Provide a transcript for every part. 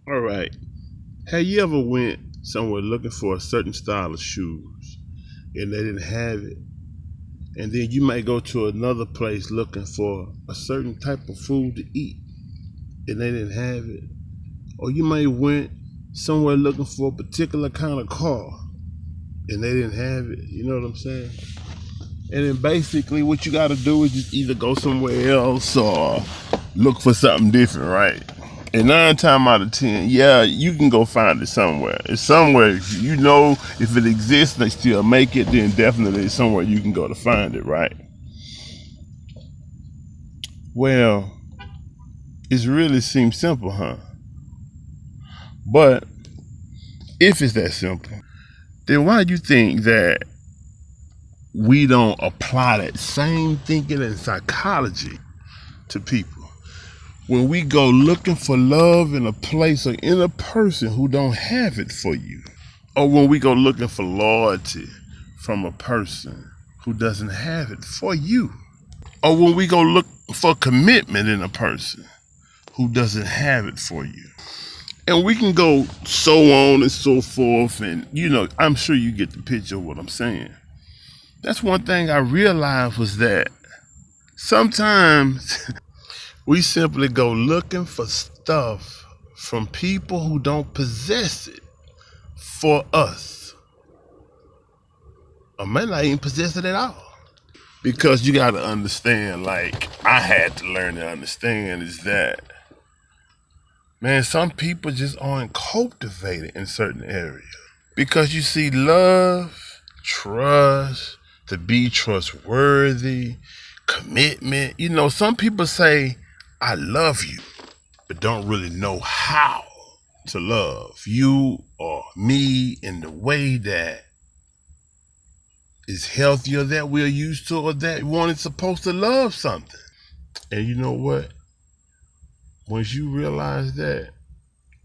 All right. Have you ever went somewhere looking for a certain style of shoes and they didn't have it? And then you might go to another place looking for a certain type of food to eat and they didn't have it. Or you might went somewhere looking for a particular kind of car and they didn't have it. You know what I'm saying? And then basically what you got to do is just either go somewhere else or look for something different, right? And 9 times out of 10, yeah, you can go find it somewhere. It's somewhere, you know, if it exists, they still make it, then definitely it's somewhere you can go to find it, right? Well, it really seems simple, huh? But if it's that simple, then why do you think that we don't apply that same thinking and psychology to people? When we go looking for love in a place or in a person who don't have it for you, or when we go looking for loyalty from a person who doesn't have it for you, or when we go look for commitment in a person who doesn't have it for you. And we can go so on and so forth, and I'm sure you get the picture of what I'm saying. That's one thing I realized was that sometimes we simply go looking for stuff from people who don't possess it for us, or may not even possess it at all. Because you got to understand, like I had to learn to understand, is that, man, some people just aren't cultivated in certain areas. Because you see, love, trust, to be trustworthy, commitment. Some people say, I love you, but don't really know how to love you or me in the way that is healthier that we're used to, or that one is supposed to love something. And you know what? Once you realize that,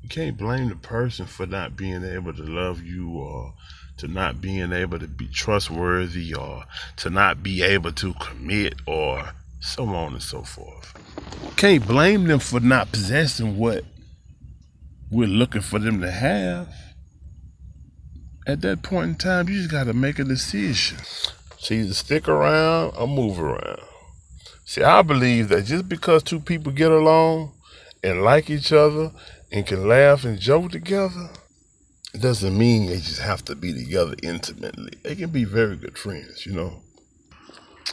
you can't blame the person for not being able to love you, or to not being able to be trustworthy, or to not be able to commit, or so on and so forth. Can't blame them for not possessing what we're looking for them to have. At that point in time, you just got to make a decision. So either stick around or move around. See, I believe that just because two people get along and like each other and can laugh and joke together, it doesn't mean they just have to be together intimately. They can be very good friends.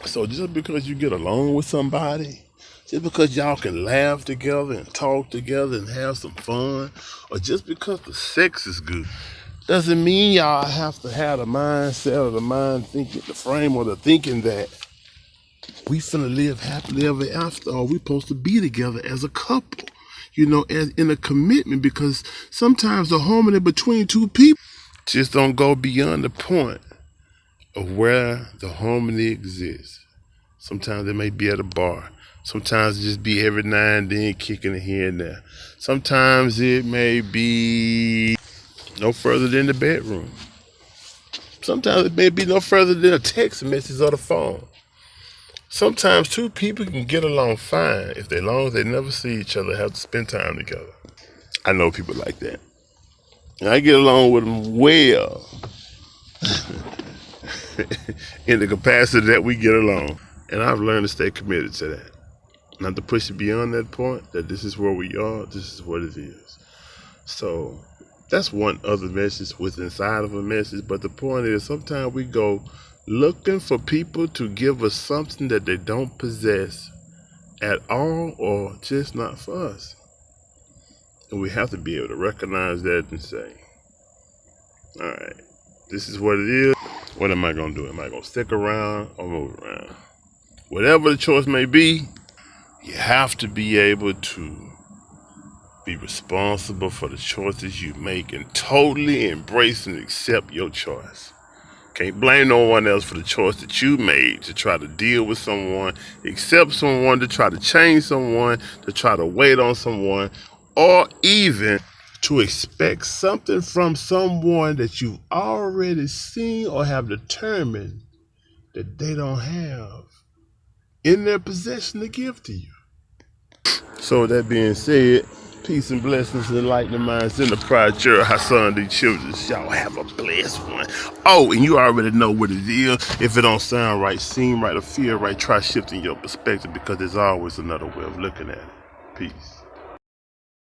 So just because you get along with somebody, just because y'all can laugh together and talk together and have some fun, or just because the sex is good, doesn't mean y'all have to have the mindset or the mind thinking, the frame or the thinking that we finna live happily ever after, or we supposed to be together as a couple, as in a commitment, because sometimes the harmony between two people just don't go beyond the point of where the harmony exists. Sometimes it may be at a bar. Sometimes it just be every now and then kicking it here and there. Sometimes it may be no further than the bedroom. Sometimes it may be no further than a text message or the phone. Sometimes two people can get along fine if they long as they never see each other, have to spend time together. I know people like that. And I get along with them well in the capacity that we get along. And I've learned to stay committed to that. Not to push it beyond that point, that this is where we are, this is what it is. So that's one other message with inside of a message. But the point is, sometimes we go looking for people to give us something that they don't possess at all, or just not for us. And we have to be able to recognize that and say, all right, this is what it is. What am I going to do? Am I going to stick around or move around? Whatever the choice may be, you have to be able to be responsible for the choices you make and totally embrace and accept your choice. Can't blame no one else for the choice that you made to try to deal with someone, accept someone, to try to change someone, to try to wait on someone, or even to expect something from someone that you've already seen or have determined that they don't have in their possession to give to you. So with that being said, Peace and blessings and enlightening minds in the pride, Gerald Hassan, the children. Y'all have a blessed one. Oh, and you already know what it is. If it don't sound right, seem right, or feel right, try shifting your perspective because there's always another way of looking at it. Peace.